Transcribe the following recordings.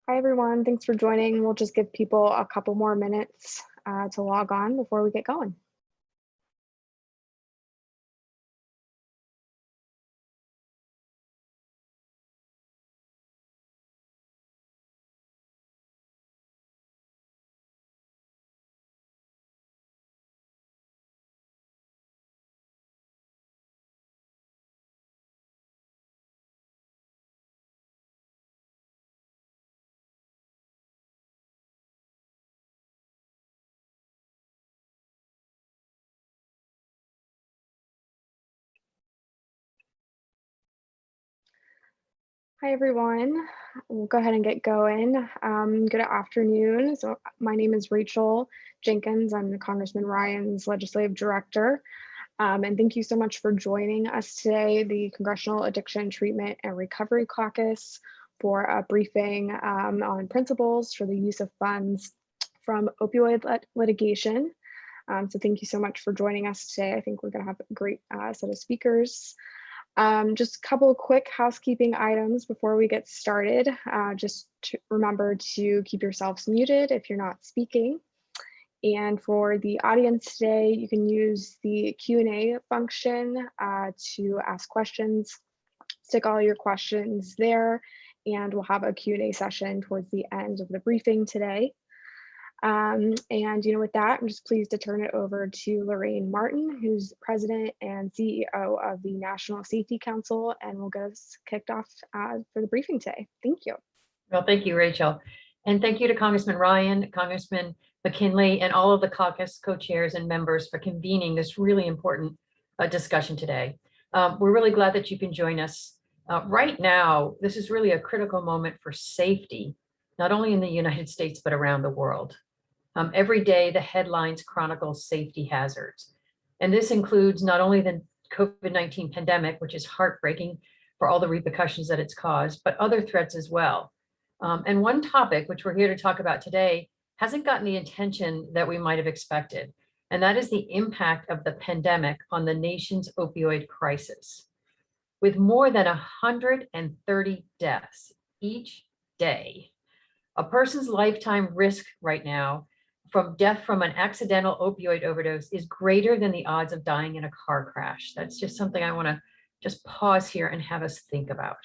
Hi, everyone. Thanks for joining. We'll just give people a couple more minutes to log on before we get going. Hi, everyone. We'll go ahead and get going. Good afternoon. So my name is Rachel Jenkins. I'm the Congressman Ryan's legislative director. And thank you so much for joining us today, the Congressional Addiction Treatment and Recovery Caucus, for a briefing on principles for the use of funds from opioid litigation. So thank you so much for joining us today. I think we're going to have a great set of speakers. Just a couple of quick housekeeping items before we get started. Just to remember to keep yourselves muted if you're not speaking. And for the audience today, you can use the Q&A function to ask questions. Stick all your questions there, and we'll have a Q&A session towards the end of the briefing today. And with that, I'm just pleased to turn it over to Lorraine Martin, who's president and CEO of the National Safety Council, and will get us kicked off for the briefing today. Thank you. Well, thank you, Rachel. And thank you to Congressman Ryan, Congressman McKinley, and all of the caucus co-chairs and members for convening this really important discussion today. We're really glad that you can join us. Right now, this is really a critical moment for safety, not only in the United States, but around the world. Every day, the headlines chronicle safety hazards. And this includes not only the COVID-19 pandemic, which is heartbreaking for all the repercussions that it's caused, but other threats as well. And one topic, which we're here to talk about today, hasn't gotten the attention that we might have expected. And that is the impact of the pandemic on the nation's opioid crisis. With more than 130 deaths each day, a person's lifetime risk right now from death from an accidental opioid overdose is greater than the odds of dying in a car crash. That's just something I want to just pause here and have us think about.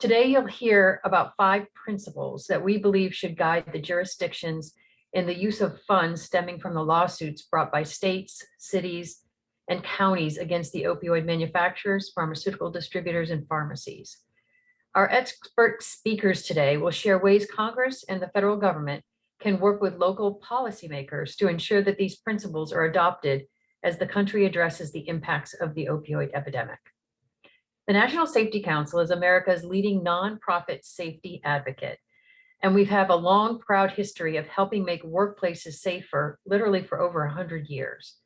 Today, you'll hear about 5 principles that we believe should guide the jurisdictions in the use of funds stemming from the lawsuits brought by states, cities, and counties against the opioid manufacturers, pharmaceutical distributors, and pharmacies. Our expert speakers today will share ways Congress and the federal government can work with local policymakers to ensure that these principles are adopted as the country addresses the impacts of the opioid epidemic. The National Safety Council is America's leading nonprofit safety advocate, and we have a long, proud history of helping make workplaces safer, literally for over 100 years.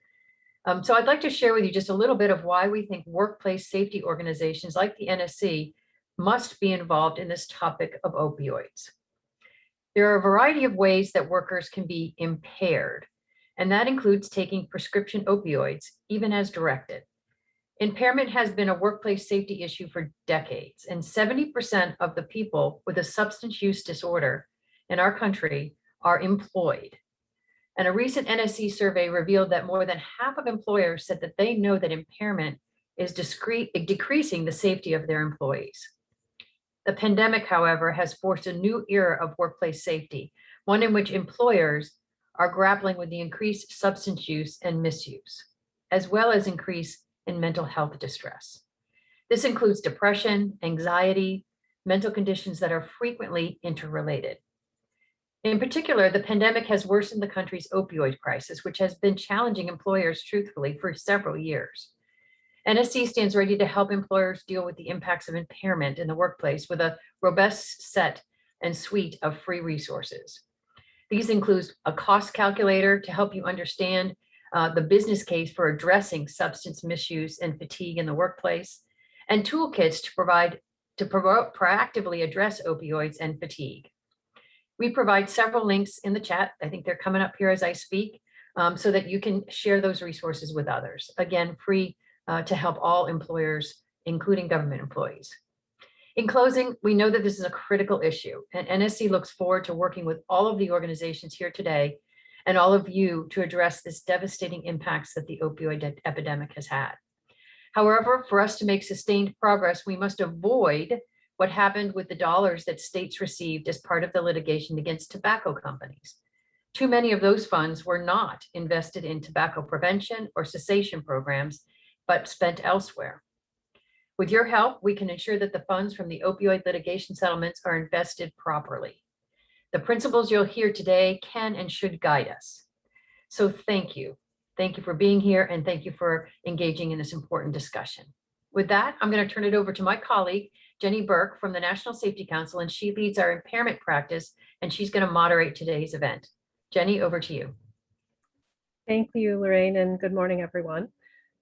So I'd like to share with you just a little bit of why we think workplace safety organizations like the NSC must be involved in this topic of opioids. There are a variety of ways that workers can be impaired, and that includes taking prescription opioids, even as directed. Impairment has been a workplace safety issue for decades, and 70% of the people with a substance use disorder in our country are employed. And a recent NSC survey revealed that more than half of employers said that they know that impairment is decreasing the safety of their employees. The pandemic, however, has forced a new era of workplace safety, one in which employers are grappling with the increased substance use and misuse, as well as increase in mental health distress. This includes depression, anxiety, mental conditions that are frequently interrelated. In particular, the pandemic has worsened the country's opioid crisis, which has been challenging employers truthfully for several years. NSC stands ready to help employers deal with the impacts of impairment in the workplace with a robust set and suite of free resources. These include a cost calculator to help you understand the business case for addressing substance misuse and fatigue in the workplace, and toolkits to proactively address opioids and fatigue. We provide several links in the chat. I think they're coming up here as I speak, so that you can share those resources with others. Again, free to help all employers, including government employees. In closing, we know that this is a critical issue, and NSC looks forward to working with all of the organizations here today and all of you to address this devastating impacts that the opioid epidemic has had. However, for us to make sustained progress, we must avoid what happened with the dollars that states received as part of the litigation against tobacco companies. Too many of those funds were not invested in tobacco prevention or cessation programs, but spent elsewhere. With your help, we can ensure that the funds from the opioid litigation settlements are invested properly. The principles you'll hear today can and should guide us. So thank you. Thank you for being here, and thank you for engaging in this important discussion. With that, I'm going to turn it over to my colleague, Jenny Burke from the National Safety Council, and she leads our impairment practice, and she's going to moderate today's event. Jenny, over to you. Thank you, Lorraine, and good morning, everyone.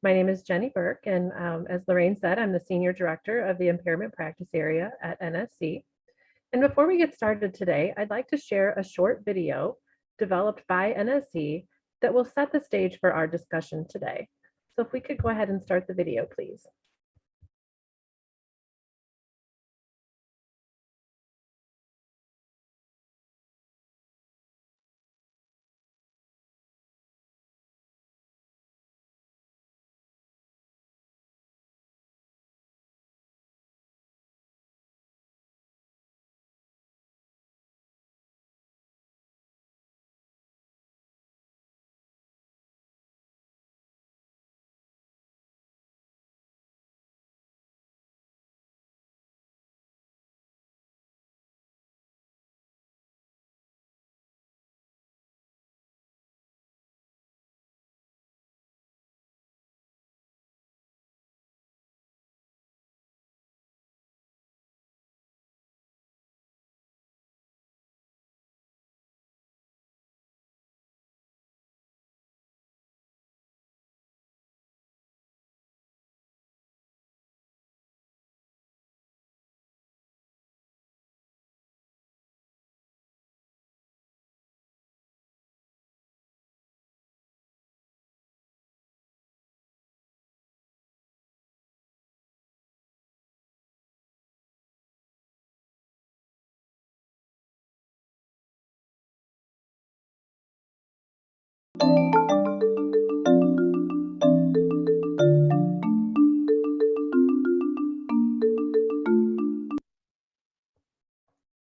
My name is Jenny Burke, and as Lorraine said, I'm the Senior Director of the Impairment Practice Area at NSC. And before we get started today, I'd like to share a short video developed by NSC that will set the stage for our discussion today. So if we could go ahead and start the video, please.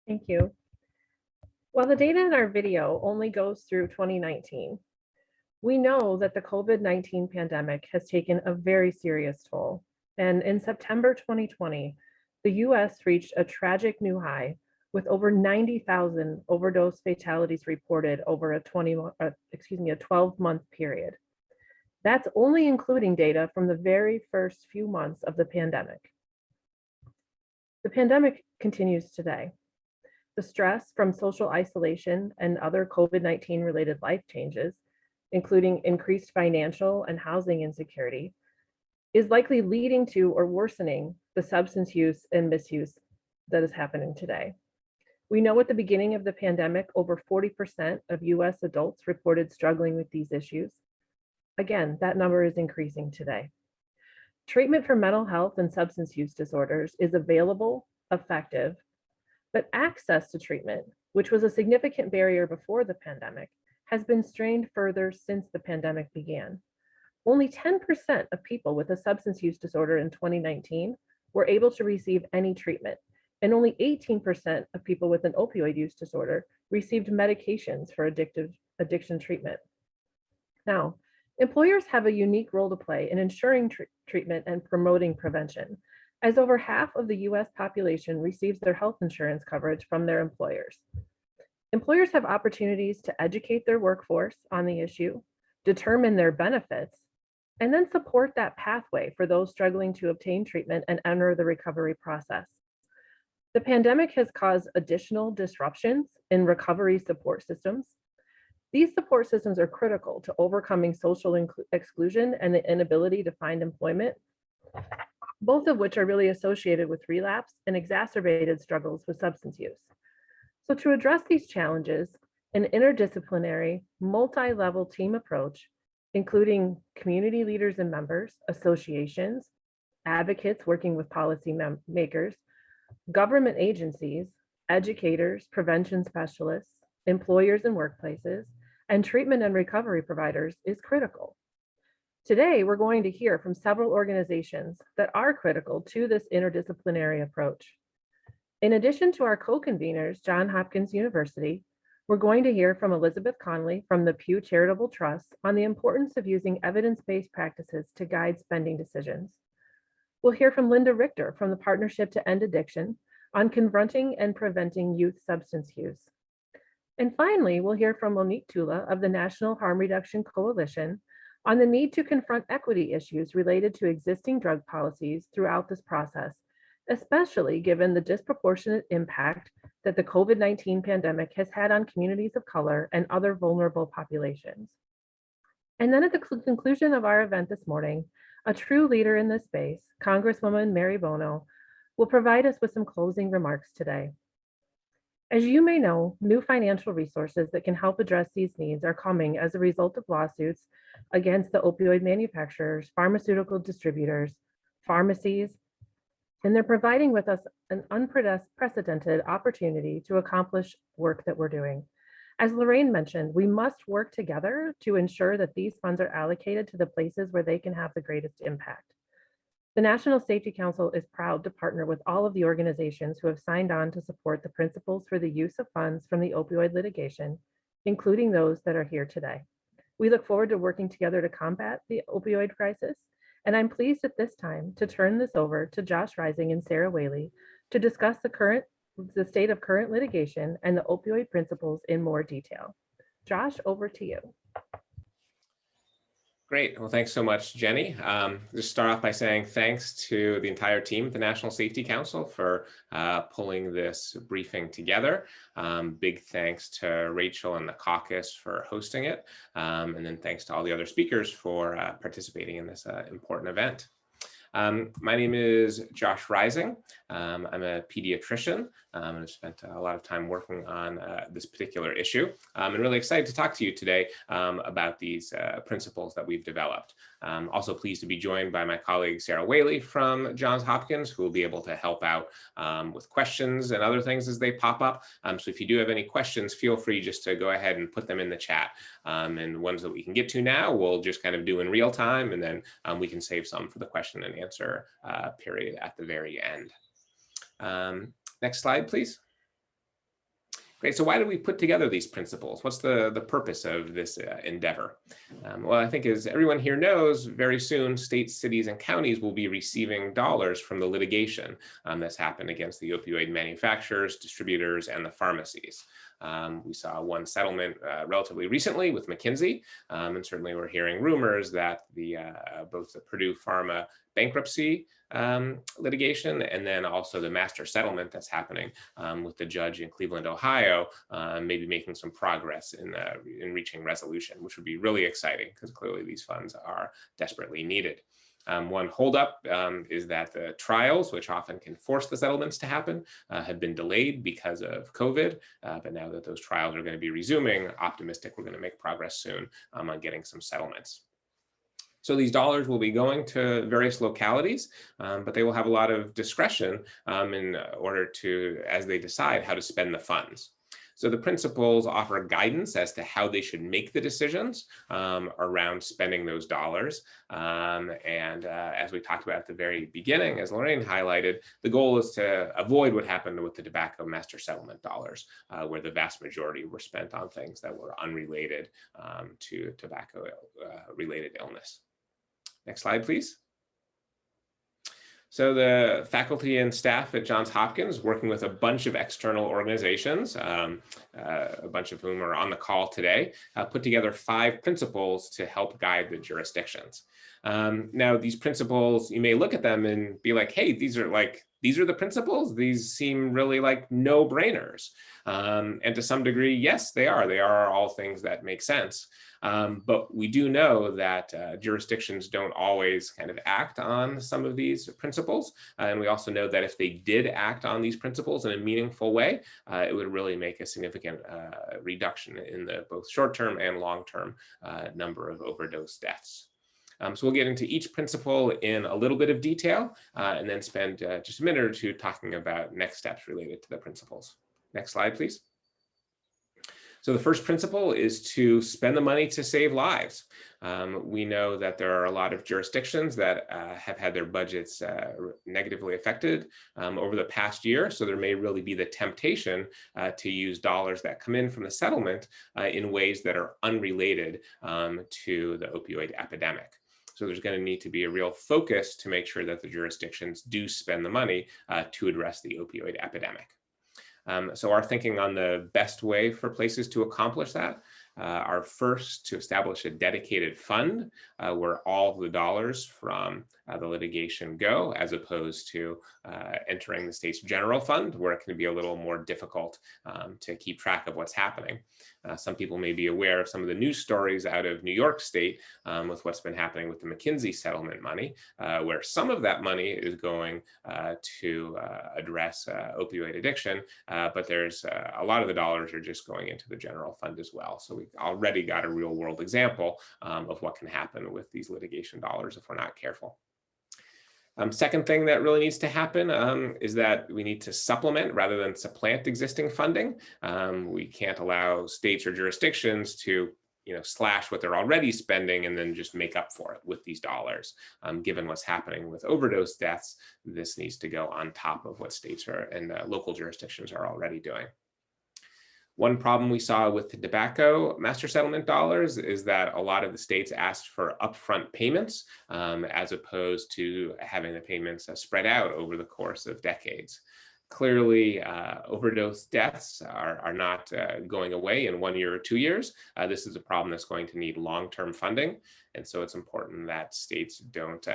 Thank you. While the data in our video only goes through 2019, we know that the COVID-19 pandemic has taken a very serious toll. And in September 2020, the US reached a tragic new high with over 90,000 overdose fatalities reported over a 12-month period. That's only including data from the very first few months of the pandemic. The pandemic continues today. The stress from social isolation and other COVID-19 related life changes, including increased financial and housing insecurity, is likely leading to or worsening the substance use and misuse that is happening today. We know at the beginning of the pandemic, over 40% of US adults reported struggling with these issues. Again, that number is increasing today. Treatment for mental health and substance use disorders is available, effective, but access to treatment, which was a significant barrier before the pandemic, has been strained further since the pandemic began. Only 10% of people with a substance use disorder in 2019 were able to receive any treatment, and only 18% of people with an opioid use disorder received medications for addiction treatment. Now, employers have a unique role to play in ensuring treatment and promoting prevention, as over half of the US population receives their health insurance coverage from their employers. Employers have opportunities to educate their workforce on the issue, determine their benefits, and then support that pathway for those struggling to obtain treatment and enter the recovery process. The pandemic has caused additional disruptions in recovery support systems. These support systems are critical to overcoming social exclusion and the inability to find employment, both of which are really associated with relapse and exacerbated struggles with substance use. So to address these challenges, an interdisciplinary, multi-level team approach, including community leaders and members, associations, advocates working with policy makers, government agencies, educators, prevention specialists, employers and workplaces, and treatment and recovery providers is critical. Today, we're going to hear from several organizations that are critical to this interdisciplinary approach. In addition to our co-conveners, Johns Hopkins University, we're going to hear from Elizabeth Conley from the Pew Charitable Trust on the importance of using evidence-based practices to guide spending decisions. We'll hear from Linda Richter from the Partnership to End Addiction on confronting and preventing youth substance use. And finally, we'll hear from Monique Tula of the National Harm Reduction Coalition on the need to confront equity issues related to existing drug policies throughout this process, especially given the disproportionate impact that the COVID-19 pandemic has had on communities of color and other vulnerable populations. And then at the conclusion of our event this morning, a true leader in this space, Congresswoman Mary Bono, will provide us with some closing remarks today. As you may know, new financial resources that can help address these needs are coming as a result of lawsuits against the opioid manufacturers, pharmaceutical distributors, pharmacies, and they're providing with us an unprecedented opportunity to accomplish work that we're doing. As Lorraine mentioned, we must work together to ensure that these funds are allocated to the places where they can have the greatest impact. The National Safety Council is proud to partner with all of the organizations who have signed on to support the principles for the use of funds from the opioid litigation, including those that are here today. We look forward to working together to combat the opioid crisis, and I'm pleased at this time to turn this over to Josh Rising and Sarah Whaley to discuss the state of current litigation and the opioid principles in more detail. Josh, over to you. Great. Well, thanks so much, Jenny. Just start off by saying thanks to the entire team at the National Safety Council for pulling this briefing together. Big thanks to Rachel and the Caucus for hosting it. And then thanks to all the other speakers for participating in this important event. My name is Josh Rising. I'm a pediatrician and I've spent a lot of time working on this particular issue. I'm really excited to talk to you today about these principles that we've developed. Also pleased to be joined by my colleague Sarah Whaley from Johns Hopkins, who will be able to help out with questions and other things as they pop up. So if you do have any questions, feel free just to go ahead and put them in the chat. And ones that we can get to now, we'll just kind of do in real time, and then we can save some for the question and answer period at the very end. Next slide, please. Great, so why did we put together these principles? What's the purpose of this endeavor? Well, I think as everyone here knows, very soon states, cities, and counties will be receiving dollars from the litigation that's happened against the opioid manufacturers, distributors, and the pharmacies. We saw one settlement relatively recently with McKinsey, and certainly we're hearing rumors that both the Purdue Pharma bankruptcy litigation and then also the master settlement that's happening with the judge in Cleveland, Ohio, maybe making some progress in reaching resolution, which would be really exciting because clearly these funds are desperately needed. One holdup is that the trials, which often can force the settlements to happen, have been delayed because of COVID. But now that those trials are going to be resuming, optimistic we're going to make progress soon on getting some settlements. So these dollars will be going to various localities, but they will have a lot of discretion in order to, as they decide how to spend the funds. So the principles offer guidance as to how they should make the decisions around spending those dollars. As we talked about at the very beginning, as Lorraine highlighted, the goal is to avoid what happened with the tobacco master settlement dollars, where the vast majority were spent on things that were unrelated to tobacco-related illness. Next slide, please. So the faculty and staff at Johns Hopkins, working with a bunch of external organizations, a bunch of whom are on the call today, put together 5 principles to help guide the jurisdictions. Now, these principles, you may look at them and be like, hey, these are the principles. These seem really like no-brainers. And to some degree, yes, they are. They are all things that make sense. But we do know that jurisdictions don't always kind of act on some of these principles. And we also know that if they did act on these principles in a meaningful way, it would really make a significant reduction in the both short-term and long-term number of overdose deaths. So we'll get into each principle in a little bit of detail and then spend just a minute or two talking about next steps related to the principles. Next slide, please. So the first principle is to spend the money to save lives. We know that there are a lot of jurisdictions that have had their budgets negatively affected over the past year. So there may really be the temptation to use dollars that come in from the settlement in ways that are unrelated to the opioid epidemic. So there's going to need to be a real focus to make sure that the jurisdictions do spend the money to address the opioid epidemic. So our thinking on the best way for places to accomplish that are first to establish a dedicated fund where all of the dollars from the litigation go, as opposed to entering the state's general fund, where it can be a little more difficult to keep track of what's happening. Some people may be aware of some of the news stories out of New York State with what's been happening with the McKinsey settlement money, where some of that money is going to address opioid addiction, but there's a lot of the dollars are just going into the general fund as well. So we've already got a real world example of what can happen with these litigation dollars if we're not careful. Second thing that really needs to happen is that we need to supplement rather than supplant existing funding. We can't allow states or jurisdictions to slash what they're already spending and then just make up for it with these dollars. Given what's happening with overdose deaths, this needs to go on top of what states and local jurisdictions are already doing. One problem we saw with the tobacco master settlement dollars is that a lot of the states asked for upfront payments as opposed to having the payments spread out over the course of decades. Clearly, overdose deaths are not going away in 1 year or 2 years. This is a problem that's going to need long-term funding. And so it's important that states don't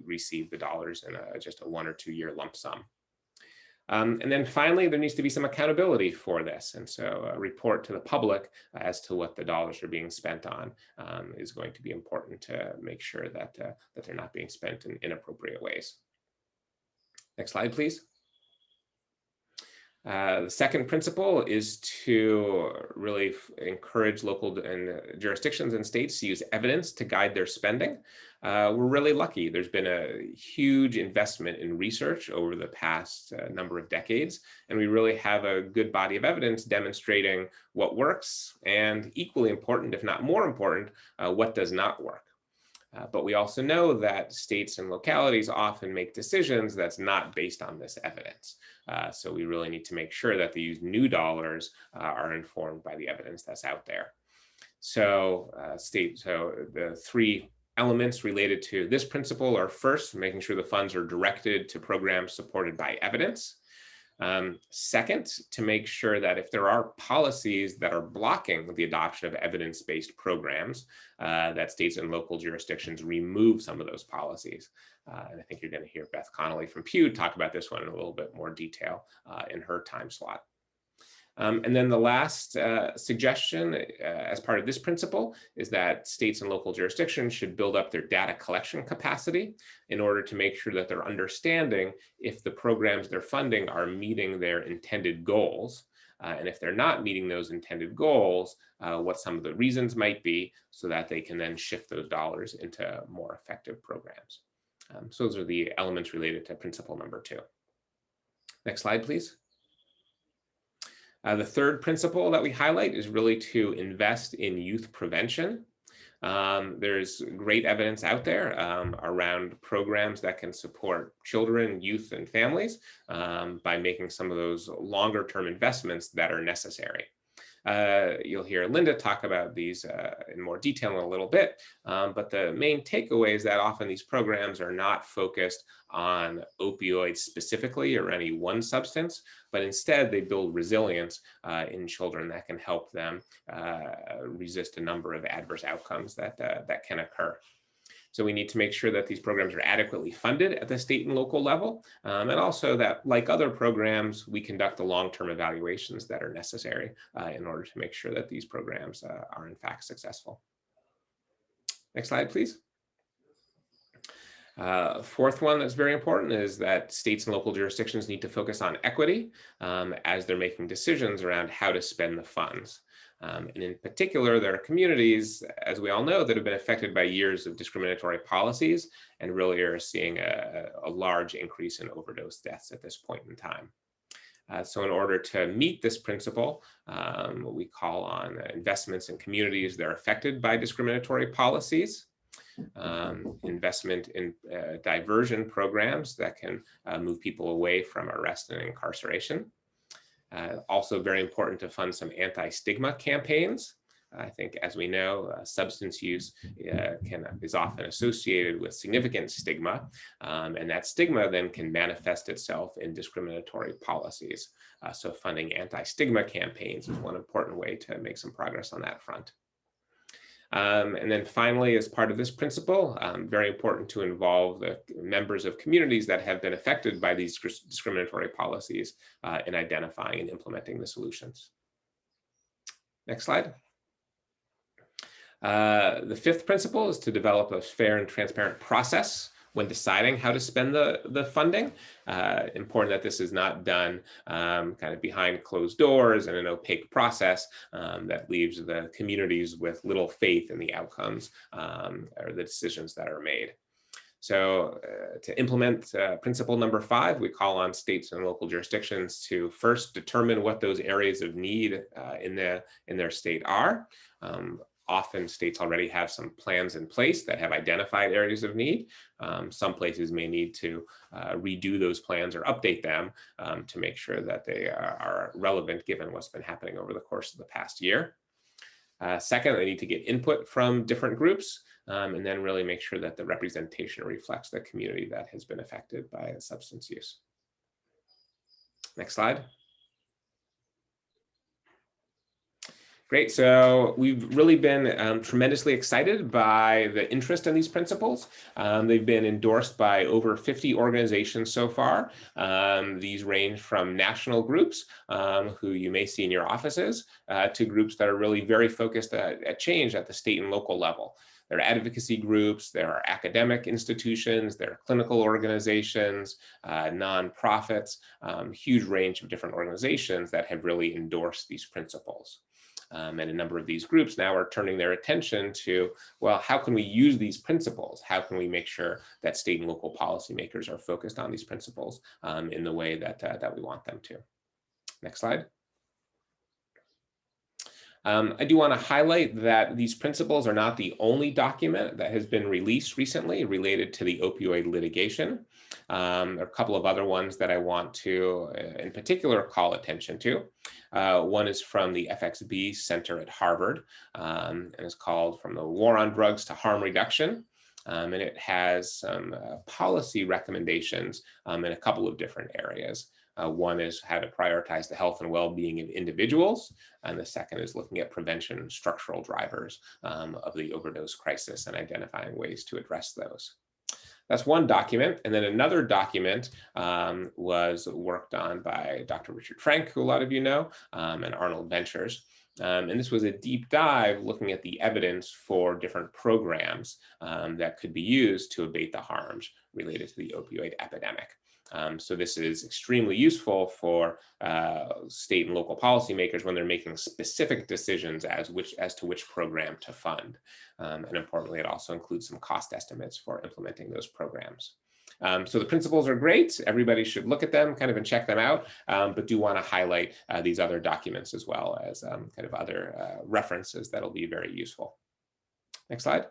receive the dollars in just a 1 or 2 year lump sum. And then finally, there needs to be some accountability for this. And so a report to the public as to what the dollars are being spent on is going to be important to make sure that, that they're not being spent in inappropriate ways. Next slide, please. The second principle is to really encourage local and jurisdictions and states to use evidence to guide their spending. We're really lucky. There's been a huge investment in research over the past number of decades, and we really have a good body of evidence demonstrating what works, and equally important, if not more important, what does not work. But we also know that states and localities often make decisions that's not based on this evidence. So we really need to make sure that these new dollars are informed by the evidence that's out there. So the three elements related to this principle are first, making sure the funds are directed to programs supported by evidence. Second, to make sure that if there are policies that are blocking the adoption of evidence-based programs, that states and local jurisdictions remove some of those policies. And I think you're going to hear Beth Connolly from Pew talk about this one in a little bit more detail in her time slot. And then the last suggestion as part of this principle is that states and local jurisdictions should build up their data collection capacity in order to make sure that they're understanding if the programs they're funding are meeting their intended goals. And if they're not meeting those intended goals, what some of the reasons might be, so that they can then shift those dollars into more effective programs. So those are the elements related to principle number 2. Next slide, please. The third principle that we highlight is really to invest in youth prevention. There's great evidence out there around programs that can support children, youth, and families by making some of those longer-term investments that are necessary. You'll hear Linda talk about these in more detail in a little bit, but the main takeaway is that often these programs are not focused on opioids specifically or any one substance, but instead they build resilience in children that can help them resist a number of adverse outcomes that can occur. So we need to make sure that these programs are adequately funded at the state and local level, and also that, like other programs, we conduct the long-term evaluations that are necessary in order to make sure that these programs are in fact successful. Next slide, please. Fourth one that's very important is that states and local jurisdictions need to focus on equity as they're making decisions around how to spend the funds. And in particular, there are communities, as we all know, that have been affected by years of discriminatory policies and really are seeing a large increase in overdose deaths at this point in time. So in order to meet this principle, we call on investments in communities that are affected by discriminatory policies, investment in diversion programs that can move people away from arrest and incarceration. Also very important to fund some anti-stigma campaigns. I think, as we know, substance use is often associated with significant stigma, and that stigma then can manifest itself in discriminatory policies. So funding anti-stigma campaigns is one important way to make some progress on that front. And then finally, as part of this principle, very important to involve the members of communities that have been affected by these discriminatory policies in identifying and implementing the solutions. Next slide. The fifth principle is to develop a fair and transparent process when deciding how to spend the funding. Important that this is not done kind of behind closed doors in an opaque process that leaves the communities with little faith in the outcomes or the decisions that are made. So to implement principle number 5, we call on states and local jurisdictions to first determine what those areas of need in their state are. Often states already have some plans in place that have identified areas of need. Some places may need to redo those plans or update them to make sure that they are relevant given what's been happening over the course of the past year. Second, they need to get input from different groups and then really make sure that the representation reflects the community that has been affected by substance use. Next slide. Great, so we've really been tremendously excited by the interest in these principles. They've been endorsed by over 50 organizations so far. These range from national groups who you may see in your offices to groups that are really very focused at change at the state and local level. There are advocacy groups, there are academic institutions, there are clinical organizations, nonprofits, huge range of different organizations that have really endorsed these principles. And a number of these groups now are turning their attention to, well, how can we use these principles? How can we make sure that state and local policymakers are focused on these principles in the way that we want them to? Next slide. I do want to highlight that these principles are not the only document that has been released recently related to the opioid litigation. There are a couple of other ones that I want to, in particular, call attention to. One is from the FXB Center at Harvard, and it's called From the War on Drugs to Harm Reduction. And it has some policy recommendations in a couple of different areas. One is how to prioritize the health and well-being of individuals, and the second is looking at prevention and structural drivers of the overdose crisis and identifying ways to address those. That's one document, and then another document was worked on by Dr. Richard Frank, who a lot of you know, and Arnold Ventures. And this was a deep dive looking at the evidence for different programs that could be used to abate the harms related to the opioid epidemic. So this is extremely useful for state and local policymakers when they're making specific decisions as to which program to fund. And importantly, it also includes some cost estimates for implementing those programs. So the principles are great. Everybody should look at them kind of and check them out, but do want to highlight these other documents as well as kind of other references that'll be very useful. Next slide.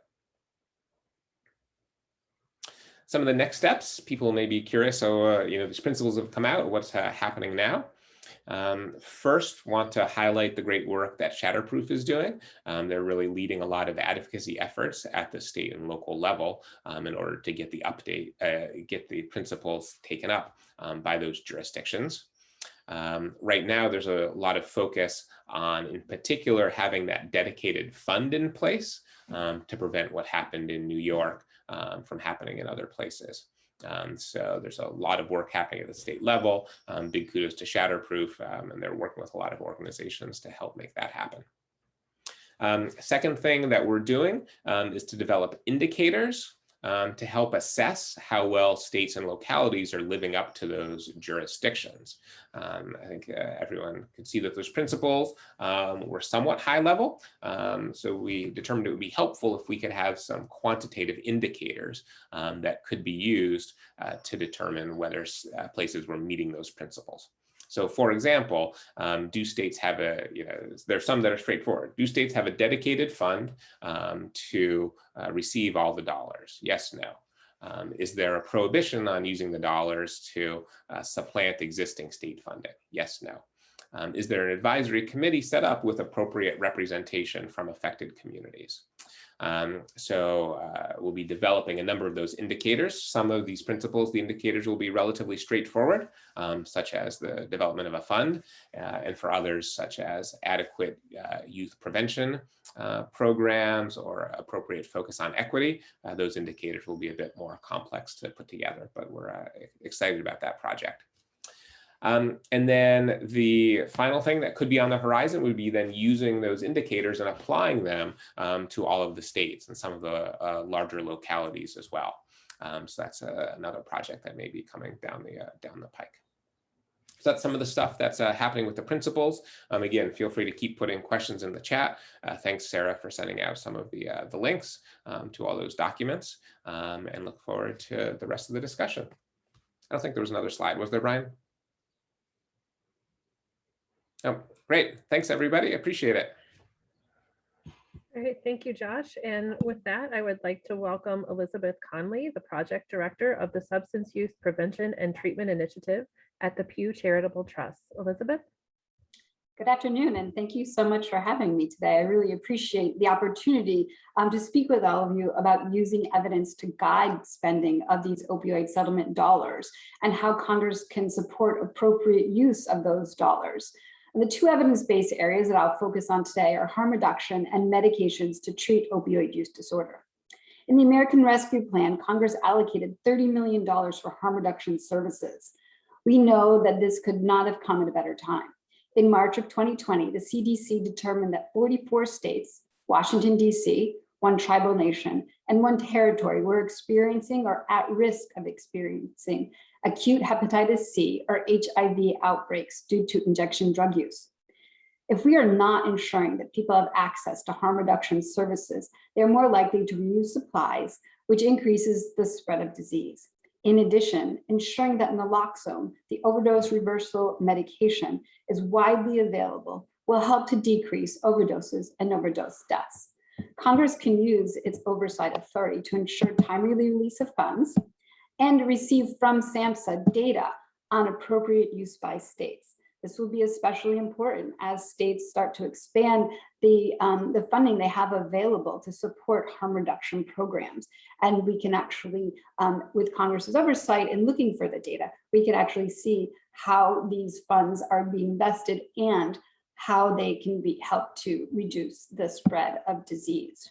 Some of the next steps, people may be curious, so these principles have come out, what's happening now? First, want to highlight the great work that Shatterproof is doing. They're really leading a lot of advocacy efforts at the state and local level in order to get the get the principles taken up by those jurisdictions. Right now, there's a lot of focus on, in particular, having that dedicated fund in place to prevent what happened in New York from happening in other places. So there's a lot of work happening at the state level. Big kudos to Shatterproof, and they're working with a lot of organizations to help make that happen. Second thing that we're doing is to develop indicators to help assess how well states and localities are living up to those jurisdictions. I think everyone could see that those principles were somewhat high level. So we determined it would be helpful if we could have some quantitative indicators that could be used to determine whether places were meeting those principles. So for example, do states have there's some that are straightforward. Do states have a dedicated fund to receive all the dollars? Yes, no. Is there a prohibition on using the dollars to supplant existing state funding? Yes, no. Is there an advisory committee set up with appropriate representation from affected communities? We'll be developing a number of those indicators. Some of these principles, the indicators will be relatively straightforward, such as the development of a fund, and for others, such as adequate youth prevention programs or appropriate focus on equity. Those indicators will be a bit more complex to put together, but we're excited about that project. And then the final thing that could be on the horizon would be then using those indicators and applying them to all of the states and some of the larger localities as well. So that's another project that may be coming down the pike. So that's some of the stuff that's happening with the principles. Again, feel free to keep putting questions in the chat. Thanks, Sarah, for sending out some of the links to all those documents, and look forward to the rest of the discussion. I don't think there was another slide, was there, Brian? Oh, great. Thanks, everybody. Appreciate it. All right, thank you, Josh. And with that, I would like to welcome Elizabeth Conley, the Project Director of the Substance Use Prevention and Treatment Initiative at the Pew Charitable Trust. Elizabeth? Good afternoon, and thank you so much for having me today. I really appreciate the opportunity to speak with all of you about using evidence to guide spending of these opioid settlement dollars and how Congress can support appropriate use of those dollars. And the two evidence-based areas that I'll focus on today are harm reduction and medications to treat opioid use disorder. In the American Rescue Plan, Congress allocated $30 million for harm reduction services. We know that this could not have come at a better time. In March of 2020, the CDC determined that 44 states, Washington, D.C., one tribal nation, and one territory were experiencing or at risk of experiencing acute hepatitis C or HIV outbreaks due to injection drug use. If we are not ensuring that people have access to harm reduction services, they're more likely to reuse supplies, which increases the spread of disease. In addition, ensuring that naloxone, the overdose reversal medication, is widely available will help to decrease overdoses and overdose deaths. Congress can use its oversight authority to ensure timely release of funds and receive from SAMHSA data on appropriate use by states. This will be especially important as states start to expand the funding they have available to support harm reduction programs. And we can actually, with Congress's oversight and looking for the data, we can actually see how these funds are being invested and how they can be helped to reduce the spread of disease.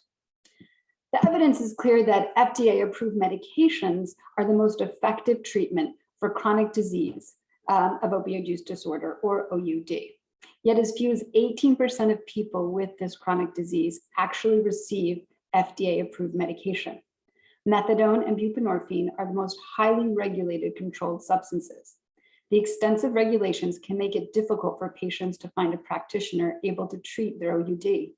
The evidence is clear that FDA-approved medications are the most effective treatment for chronic disease of opioid use disorder, or OUD. Yet as few as 18% of people with this chronic disease actually receive FDA-approved medication. Methadone and buprenorphine are the most highly regulated controlled substances. The extensive regulations can make it difficult for patients to find a practitioner able to treat their OUD.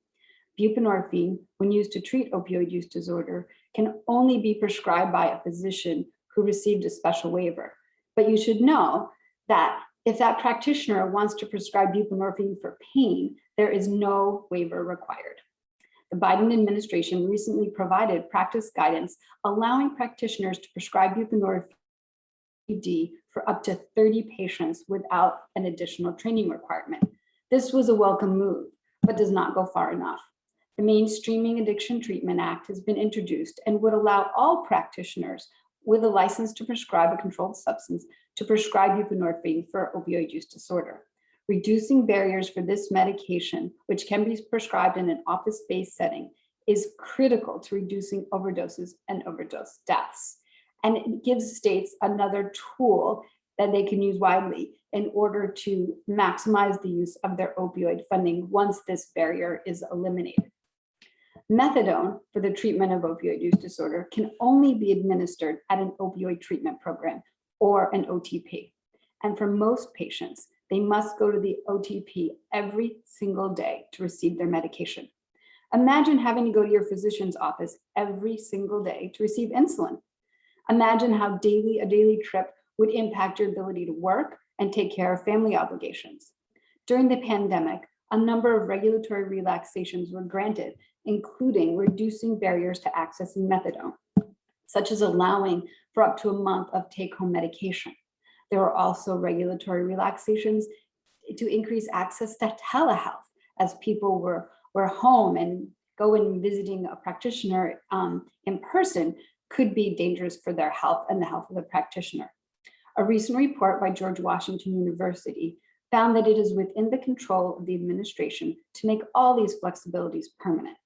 Buprenorphine, when used to treat opioid use disorder, can only be prescribed by a physician who received a special waiver. But you should know that if that practitioner wants to prescribe buprenorphine for pain, there is no waiver required. The Biden administration recently provided practice guidance allowing practitioners to prescribe buprenorphine for up to 30 patients without an additional training requirement. This was a welcome move, but does not go far enough. The Mainstreaming Addiction Treatment Act has been introduced and would allow all practitioners with a license to prescribe a controlled substance to prescribe buprenorphine for opioid use disorder. Reducing barriers for this medication, which can be prescribed in an office-based setting, is critical to reducing overdoses and overdose deaths. And it gives states another tool that they can use widely in order to maximize the use of their opioid funding once this barrier is eliminated. Methadone for the treatment of opioid use disorder can only be administered at an opioid treatment program or an OTP. And for most patients, they must go to the OTP every single day to receive their medication. Imagine having to go to your physician's office every single day to receive insulin. Imagine how a daily trip would impact your ability to work and take care of family obligations. During the pandemic, a number of regulatory relaxations were granted, including reducing barriers to accessing methadone, such as allowing for up to a month of take-home medication. There were also regulatory relaxations to increase access to telehealth, as people were home and going visiting a practitioner in person could be dangerous for their health and the health of the practitioner. A recent report by George Washington University found that it is within the control of the administration to make all these flexibilities permanent.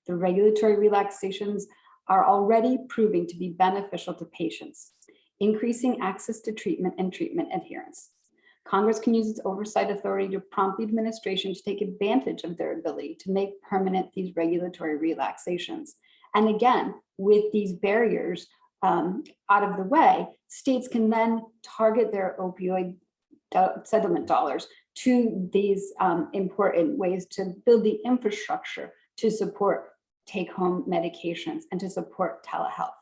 The regulatory relaxations are already proving to be beneficial to patients, increasing access to treatment and treatment adherence. Congress can use its oversight authority to prompt the administration to take advantage of their ability to make permanent these regulatory relaxations. And again, with these barriers out of the way, states can then target their opioid settlement dollars to these important ways to build the infrastructure to support take-home medications and to support telehealth.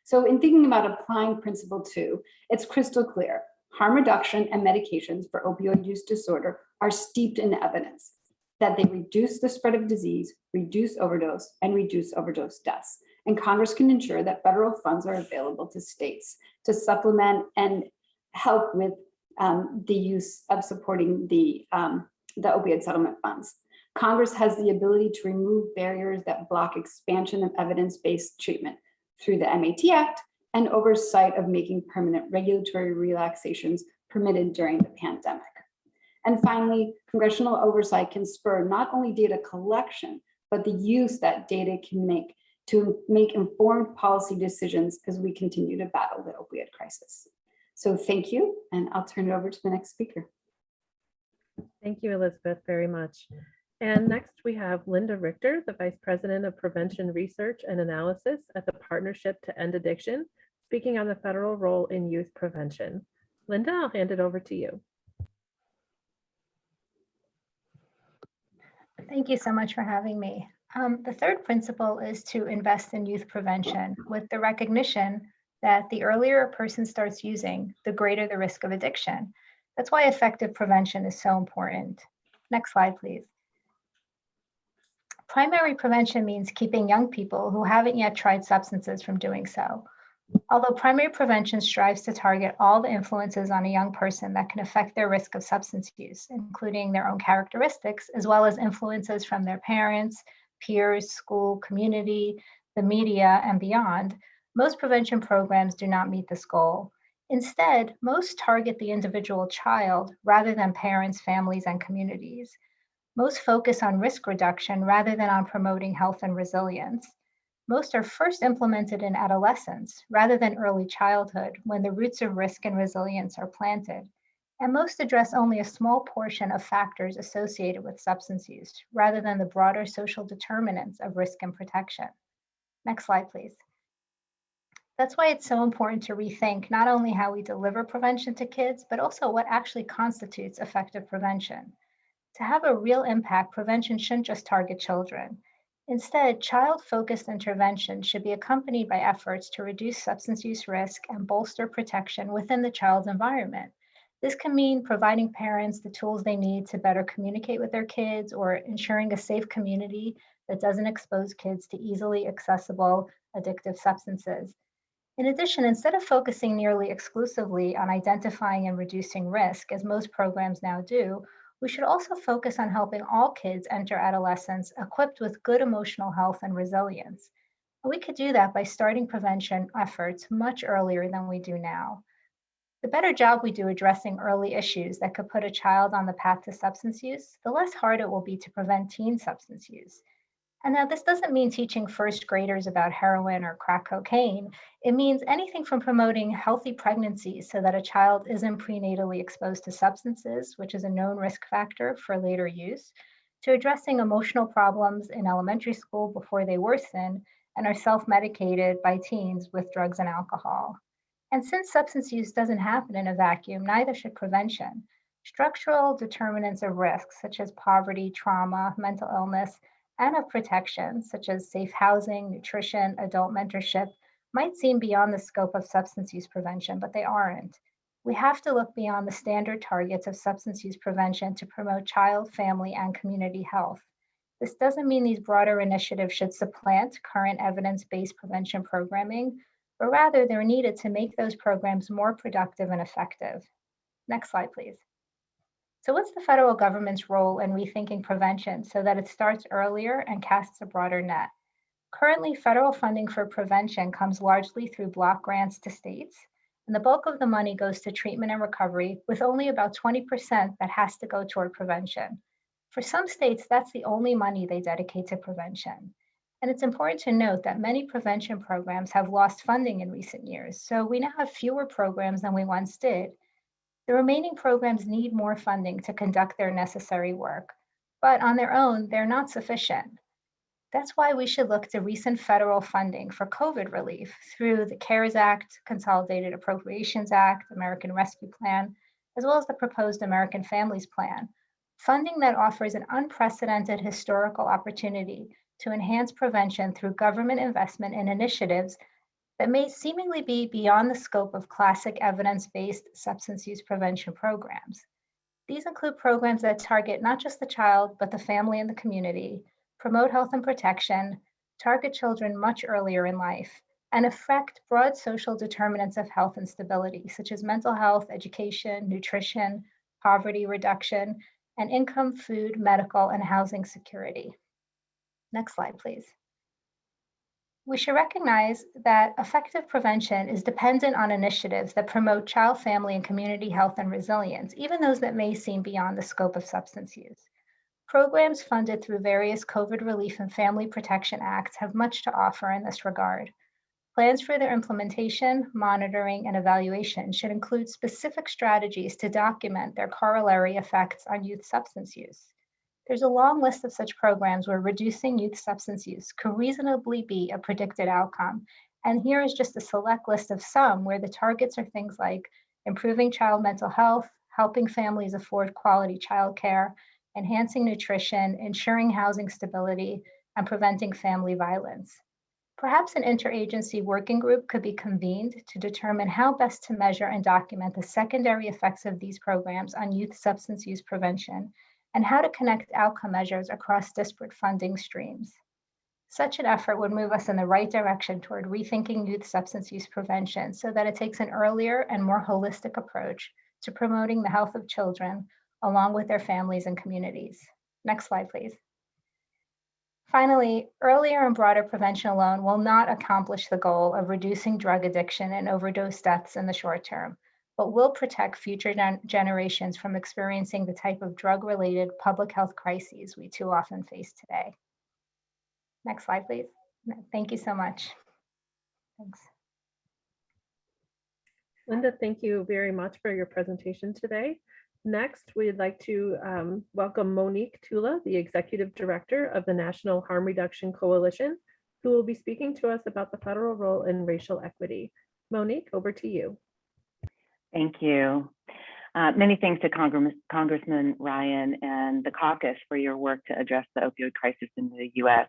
So in thinking about applying Principle 2, it's crystal clear. Harm reduction and medications for opioid use disorder are steeped in evidence that they reduce the spread of disease, reduce overdose, and reduce overdose deaths. And Congress can ensure that federal funds are available to states to supplement and help with the use of supporting the opioid settlement funds. Congress has the ability to remove barriers that block expansion of evidence-based treatment through the MAT Act and oversight of making permanent regulatory relaxations permitted during the pandemic. And finally, congressional oversight can spur not only data collection, but the use that data can make to make informed policy decisions as we continue to battle the opioid crisis. So thank you, and I'll turn it over to the next speaker. Thank you, Elizabeth, very much. And next we have Linda Richter, the Vice President of Prevention Research and Analysis at the Partnership to End Addiction, speaking on the federal role in youth prevention. Linda, I'll hand it over to you. Thank you so much for having me. The third principle is to invest in youth prevention with the recognition that the earlier a person starts using, the greater the risk of addiction. That's why effective prevention is so important. Next slide, please. Primary prevention means keeping young people who haven't yet tried substances from doing so. Although primary prevention strives to target all the influences on a young person that can affect their risk of substance use, including their own characteristics, as well as influences from their parents, peers, school, community, the media, and beyond, most prevention programs do not meet this goal. Instead, most target the individual child rather than parents, families, and communities. Most focus on risk reduction rather than on promoting health and resilience. Most are first implemented in adolescence rather than early childhood when the roots of risk and resilience are planted. And most address only a small portion of factors associated with substance use rather than the broader social determinants of risk and protection. Next slide, please. That's why it's so important to rethink not only how we deliver prevention to kids, but also what actually constitutes effective prevention. To have a real impact, prevention shouldn't just target children. Instead, child-focused intervention should be accompanied by efforts to reduce substance use risk and bolster protection within the child's environment. This can mean providing parents the tools they need to better communicate with their kids or ensuring a safe community that doesn't expose kids to easily accessible addictive substances. In addition, instead of focusing nearly exclusively on identifying and reducing risk, as most programs now do, we should also focus on helping all kids enter adolescence equipped with good emotional health and resilience. And we could do that by starting prevention efforts much earlier than we do now. The better job we do addressing early issues that could put a child on the path to substance use, the less hard it will be to prevent teen substance use. And now this doesn't mean teaching first graders about heroin or crack cocaine. It means anything from promoting healthy pregnancies so that a child isn't prenatally exposed to substances, which is a known risk factor for later use, to addressing emotional problems in elementary school before they worsen and are self-medicated by teens with drugs and alcohol. And since substance use doesn't happen in a vacuum, neither should prevention. Structural determinants of risk, such as poverty, trauma, mental illness, and of protection, such as safe housing, nutrition, adult mentorship, might seem beyond the scope of substance use prevention, but they aren't. We have to look beyond the standard targets of substance use prevention to promote child, family, and community health. This doesn't mean these broader initiatives should supplant current evidence-based prevention programming, but rather they're needed to make those programs more productive and effective. Next slide, please. So what's the federal government's role in rethinking prevention so that it starts earlier and casts a broader net? Currently, federal funding for prevention comes largely through block grants to states, and the bulk of the money goes to treatment and recovery, with only about 20% that has to go toward prevention. For some states, that's the only money they dedicate to prevention. And it's important to note that many prevention programs have lost funding in recent years, so we now have fewer programs than we once did. The remaining programs need more funding to conduct their necessary work, but on their own, they're not sufficient. That's why we should look to recent federal funding for COVID relief through the CARES Act, Consolidated Appropriations Act, American Rescue Plan, as well as the proposed American Families Plan. Funding that offers an unprecedented historical opportunity to enhance prevention through government investment in initiatives that may seemingly be beyond the scope of classic evidence-based substance use prevention programs. These include programs that target not just the child, but the family and the community, promote health and protection, target children much earlier in life, and affect broad social determinants of health and stability, such as mental health, education, nutrition, poverty reduction, and income, food, medical, and housing security. Next slide, please. We should recognize that effective prevention is dependent on initiatives that promote child, family, and community health and resilience, even those that may seem beyond the scope of substance use. Programs funded through various COVID relief and family protection acts have much to offer in this regard. Plans for their implementation, monitoring, and evaluation should include specific strategies to document their corollary effects on youth substance use. There's a long list of such programs where reducing youth substance use could reasonably be a predicted outcome. And here is just a select list of some where the targets are things like improving child mental health, helping families afford quality childcare, enhancing nutrition, ensuring housing stability, and preventing family violence. Perhaps an interagency working group could be convened to determine how best to measure and document the secondary effects of these programs on youth substance use prevention, and how to connect outcome measures across disparate funding streams. Such an effort would move us in the right direction toward rethinking youth substance use prevention so that it takes an earlier and more holistic approach to promoting the health of children along with their families and communities. Next slide, please. Finally, earlier and broader prevention alone will not accomplish the goal of reducing drug addiction and overdose deaths in the short term, but will protect future generations from experiencing the type of drug-related public health crises we too often face today. Next slide, please. Thank you so much. Thanks. Linda, thank you very much for your presentation today. Next, we'd like to welcome Monique Tula, the Executive Director of the National Harm Reduction Coalition, who will be speaking to us about the federal role in racial equity. Monique, over to you. Thank you. Many thanks to Congressman Ryan and the Caucus for your work to address the opioid crisis in the US.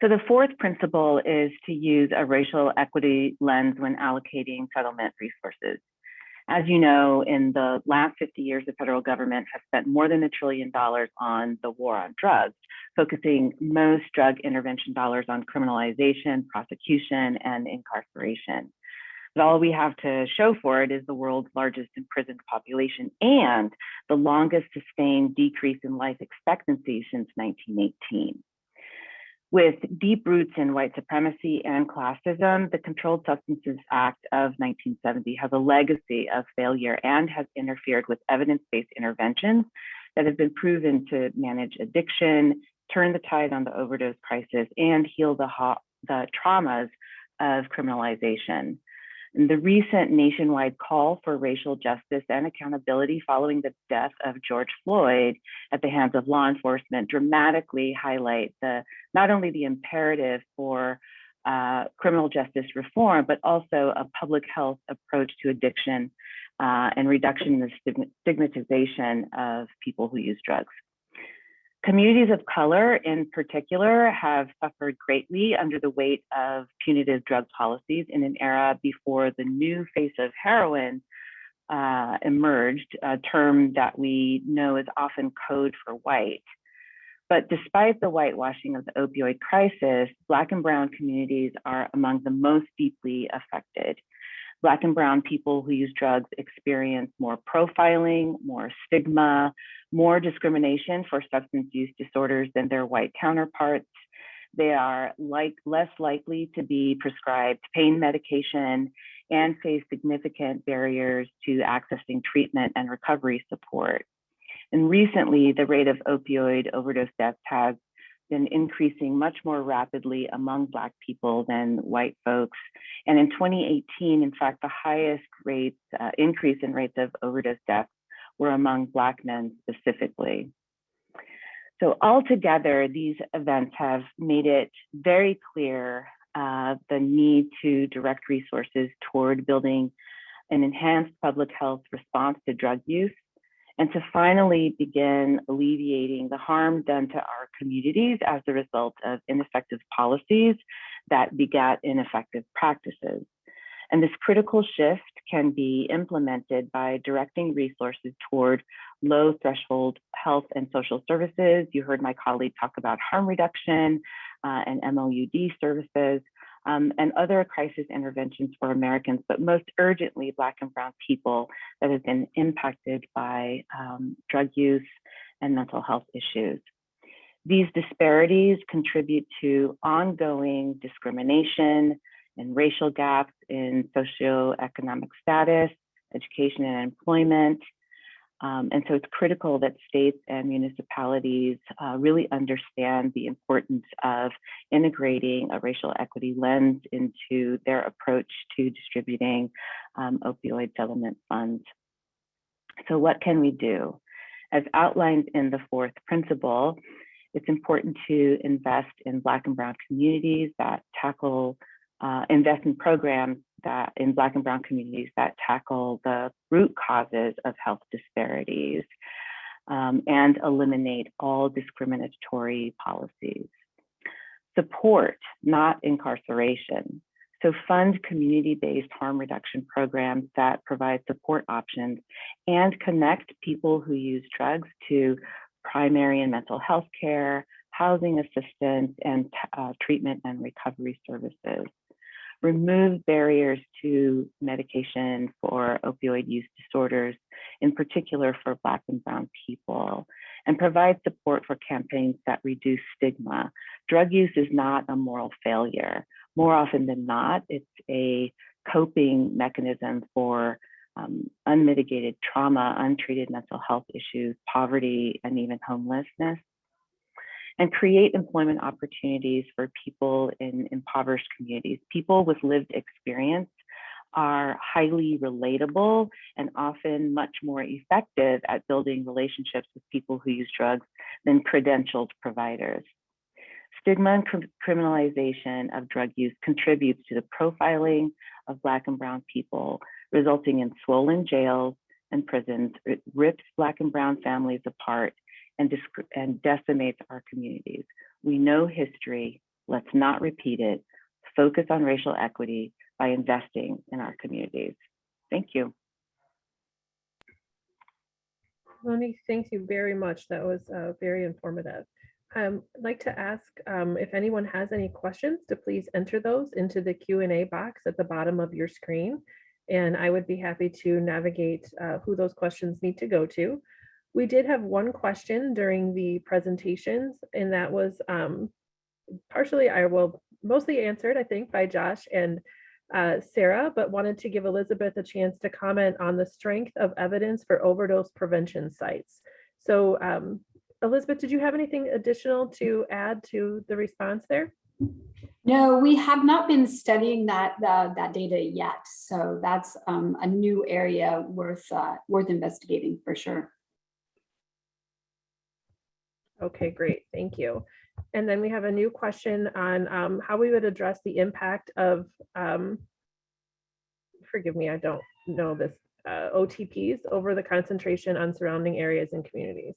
So the fourth principle is to use a racial equity lens when allocating settlement resources. As you know, in the last 50 years, the federal government has spent more than $1 trillion on the war on drugs, focusing most drug intervention dollars on criminalization, prosecution, and incarceration. But all we have to show for it is the world's largest imprisoned population and the longest sustained decrease in life expectancy since 1918. With deep roots in white supremacy and classism, the Controlled Substances Act of 1970 has a legacy of failure and has interfered with evidence-based interventions that have been proven to manage addiction, turn the tide on the overdose crisis, and heal the traumas of criminalization. And the recent nationwide call for racial justice and accountability following the death of George Floyd at the hands of law enforcement dramatically highlight not only the imperative for criminal justice reform, but also a public health approach to addiction and reduction in the stigmatization of people who use drugs. Communities of color in particular have suffered greatly under the weight of punitive drug policies in an era before the new face of heroin emerged, a term that we know is often code for white. But despite the whitewashing of the opioid crisis, Black and Brown communities are among the most deeply affected. Black and Brown people who use drugs experience more profiling, more stigma, more discrimination for substance use disorders than their white counterparts. They are less likely to be prescribed pain medication and face significant barriers to accessing treatment and recovery support. And recently, the rate of opioid overdose deaths has been increasing much more rapidly among Black people than white folks. And in 2018, in fact, the highest increase in rates of overdose deaths were among Black men specifically. So altogether, these events have made it very clear the need to direct resources toward building an enhanced public health response to drug use, and to finally begin alleviating the harm done to our communities as a result of ineffective policies that begat ineffective practices. And this critical shift can be implemented by directing resources toward low threshold health and social services. You heard my colleague talk about harm reduction and MOUD services, and other crisis interventions for Americans, but most urgently Black and Brown people that have been impacted by drug use and mental health issues. These disparities contribute to ongoing discrimination and racial gaps in socioeconomic status, education and employment. And so it's critical that states and municipalities really understand the importance of integrating a racial equity lens into their approach to distributing opioid settlement funds. So what can we do? As outlined in the fourth principle, it's important to invest in Black and Brown communities that tackle, invest in programs that in Black and Brown communities that tackle the root causes of health disparities and eliminate all discriminatory policies. Support, not incarceration. So fund community-based harm reduction programs that provide support options and connect people who use drugs to primary and mental health care, housing assistance, and treatment and recovery services. Remove barriers to medication for opioid use disorders, in particular for Black and Brown people, and provide support for campaigns that reduce stigma. Drug use is not a moral failure. More often than not, it's a coping mechanism for unmitigated trauma, untreated mental health issues, poverty, and even homelessness. And create employment opportunities for people in impoverished communities. People with lived experience are highly relatable and often much more effective at building relationships with people who use drugs than credentialed providers. Stigma and criminalization of drug use contributes to the profiling of Black and Brown people, resulting in swollen jails and prisons. It rips Black and Brown families apart and decimates our communities. We know history, let's not repeat it. Focus on racial equity by investing in our communities. Thank you. Monique, thank you very much. That was very informative. I'd like to ask if anyone has any questions to please enter those into the Q&A box at the bottom of your screen. And I would be happy to navigate who those questions need to go to. We did have one question during the presentations, and that was mostly answered, I think, by Josh and Sarah, but wanted to give Elizabeth a chance to comment on the strength of evidence for overdose prevention sites. So Elizabeth, did you have anything additional to add to the response there? No, we have not been studying that data yet. So that's a new area worth investigating for sure. Okay, great, thank you. And then we have a new question on how we would address the impact of, forgive me, I don't know this, OTPs over the concentration on surrounding areas and communities.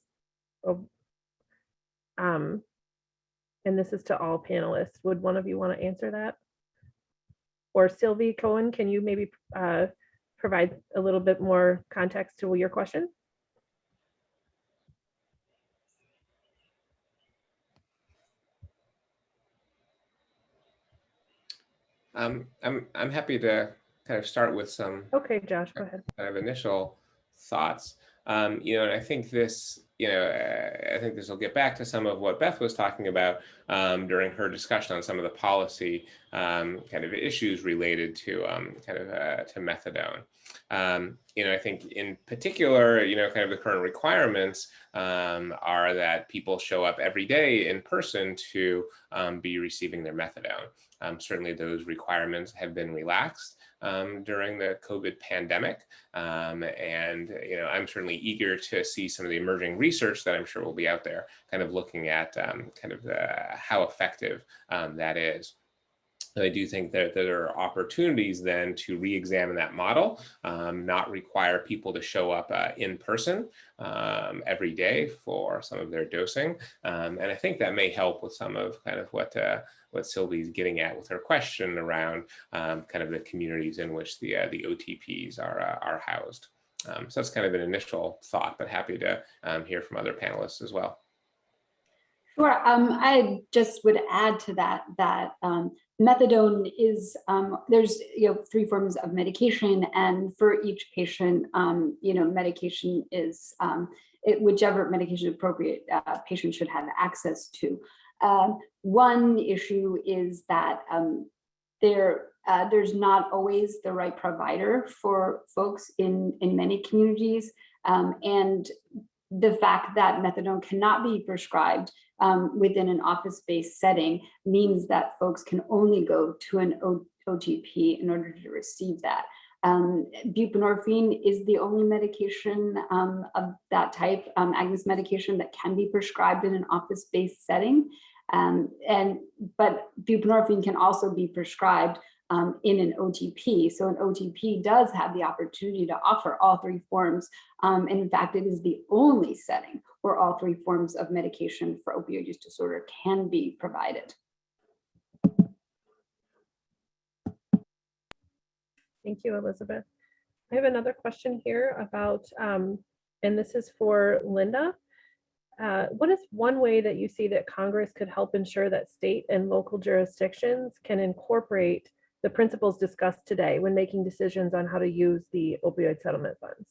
And this is to all panelists. Would one of you want to answer that? Or Sylvie Cohen, can you maybe provide a little bit more context to your question? I'm happy to kind of start with some Okay, Josh, go ahead. kind of initial thoughts. You know, and I think this, I think this will get back to some of what Beth was talking about during her discussion on some of the policy kind of issues related to to methadone. You know, I think in particular, kind of the current requirements are that people show up every day in person to be receiving their methadone. Certainly those requirements have been relaxed during the COVID pandemic. And, I'm certainly eager to see some of the emerging research that I'm sure will be out there kind of looking at how effective that is. I do think that there are opportunities then to re-examine that model, not require people to show up in person every day for some of their dosing. And I think that may help with some of kind of what Sylvie's getting at with her question around kind of the communities in which the OTPs are housed. So that's kind of an initial thought, but happy to hear from other panelists as well. Sure. I just would add to that methadone is there's 3 forms of medication, and for each patient, medication is whichever medication appropriate patient should have access to. One issue is that there's not always the right provider for folks in many communities, and the fact that methadone cannot be prescribed within an office-based setting means that folks can only go to an OTP in order to receive that. Buprenorphine is the only medication of that type, agonist medication, that can be prescribed in an office-based setting. But buprenorphine can also be prescribed in an OTP. So an OTP does have the opportunity to offer all 3 forms. And in fact, it is the only setting where all 3 forms of medication for opioid use disorder can be provided. Thank you, Elizabeth. I have another question here about, and this is for Linda. What is one way that you see that Congress could help ensure that state and local jurisdictions can incorporate the principles discussed today when making decisions on how to use the opioid settlement funds?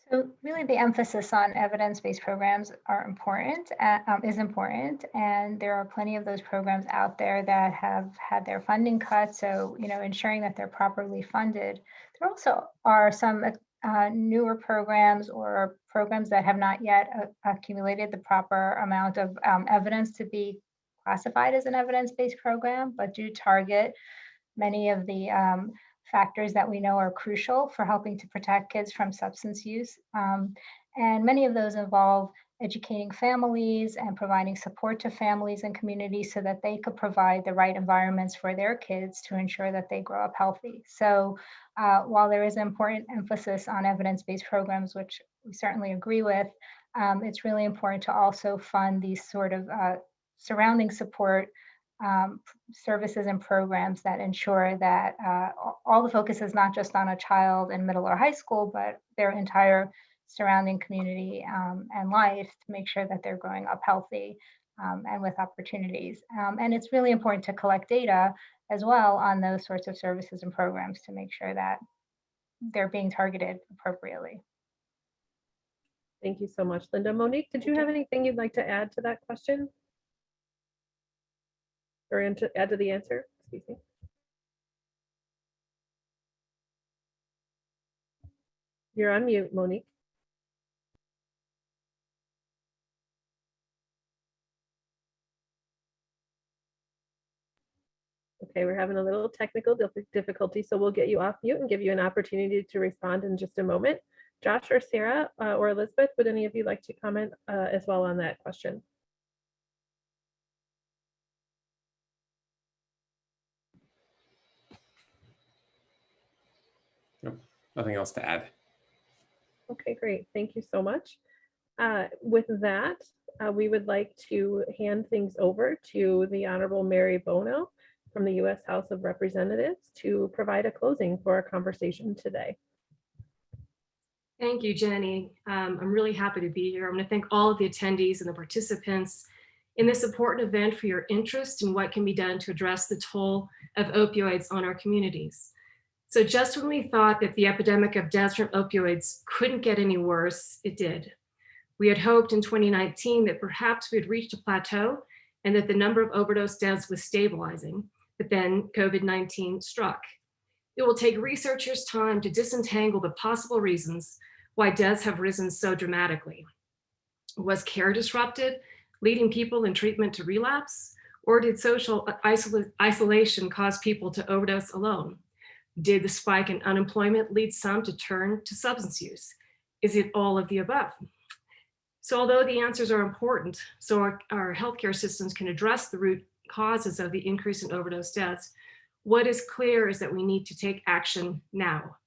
So really the emphasis on evidence-based programs is important, and there are plenty of those programs out there that have had their funding cut. So, ensuring that they're properly funded. There also are some newer programs or programs that have not yet accumulated the proper amount of evidence to be classified as an evidence-based program, but do target many of the factors that we know are crucial for helping to protect kids from substance use. And many of those involve educating families and providing support to families and communities so that they could provide the right environments for their kids to ensure that they grow up healthy. So while there is an important emphasis on evidence-based programs, which we certainly agree with, it's really important to also fund these sort of surrounding support services and programs that ensure that all the focus is not just on a child in middle or high school, but their entire surrounding community and life, to make sure that they're growing up healthy and with opportunities. And it's really important to collect data as well on those sorts of services and programs to make sure that they're being targeted appropriately. Thank you so much, Linda. Monique, did you have anything you'd like to add to that question? Or add to the answer, excuse me. You're on mute, Monique. Okay, we're having a little technical difficulty, so we'll get you off mute and give you an opportunity to respond in just a moment. Josh or Sarah or Elizabeth, would any of you like to comment as well on that question? Nope, nothing else to add. Okay, great. Thank you so much. With that, we would like to hand things over to the Honorable Mary Bono from the U.S. House of Representatives to provide a closing for our conversation today. Thank you, Jenny. I'm really happy to be here. I'm going to thank all of the attendees and the participants in this important event for your interest in what can be done to address the toll of opioids on our communities. So just when we thought that the epidemic of deaths from opioids couldn't get any worse, it did. We had hoped in 2019 that perhaps we had reached a plateau and that the number of overdose deaths was stabilizing, but then COVID-19 struck. It will take researchers time to disentangle the possible reasons why deaths have risen so dramatically. Was care disrupted, leading people in treatment to relapse? Or did social isolation cause people to overdose alone? Did the spike in unemployment lead some to turn to substance use? Is it all of the above? So although the answers are important, so our healthcare systems can address the root causes of the increase in overdose deaths, what is clear is that we need to take action now.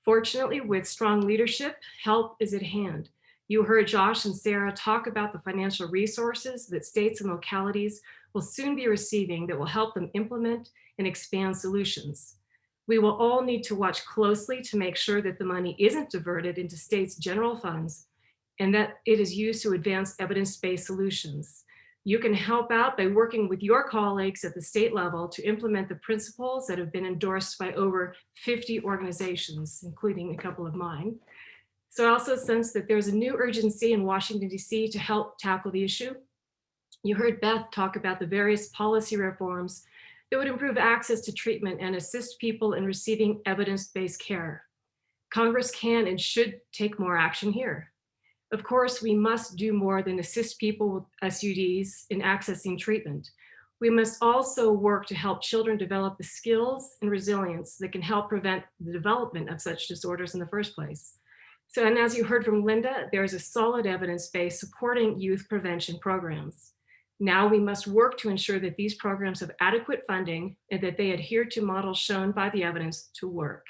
Fortunately, with strong leadership, help is at hand. You heard Josh and Sarah talk about the financial resources that states and localities will soon be receiving that will help them implement and expand solutions. We will all need to watch closely to make sure that the money isn't diverted into states' general funds and that it is used to advance evidence-based solutions. You can help out by working with your colleagues at the state level to implement the principles that have been endorsed by over 50 organizations, including a couple of mine. So I also sense that there's a new urgency in Washington, D.C. to help tackle the issue. You heard Beth talk about the various policy reforms that would improve access to treatment and assist people in receiving evidence-based care. Congress can and should take more action here. Of course, we must do more than assist people with SUDs in accessing treatment. We must also work to help children develop the skills and resilience that can help prevent the development of such disorders in the first place. So, and as you heard from Linda, there is a solid evidence base supporting youth prevention programs. Now we must work to ensure that these programs have adequate funding and that they adhere to models shown by the evidence to work.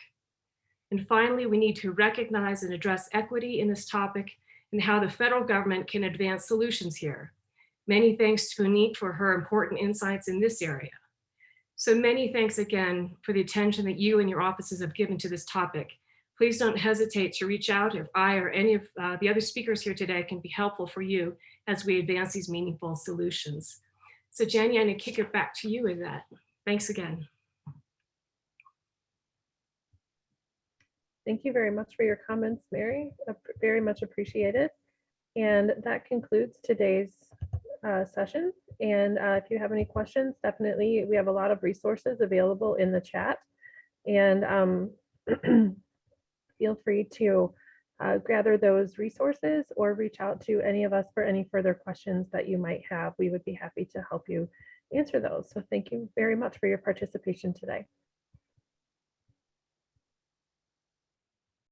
And finally, we need to recognize and address equity in this topic and how the federal government can advance solutions here. Many thanks to Unique for her important insights in this area. So many thanks again for the attention that you and your offices have given to this topic. Please don't hesitate to reach out if I or any of the other speakers here today can be helpful for you as we advance these meaningful solutions. So Jenny, I'm gonna kick it back to you with that. Thanks again. Thank you very much for your comments, Mary. Very much appreciated. And that concludes today's session. And if you have any questions, definitely we have a lot of resources available in the chat. And feel free to gather those resources or reach out to any of us for any further questions that you might have. We would be happy to help you answer those. So thank you very much for your participation today.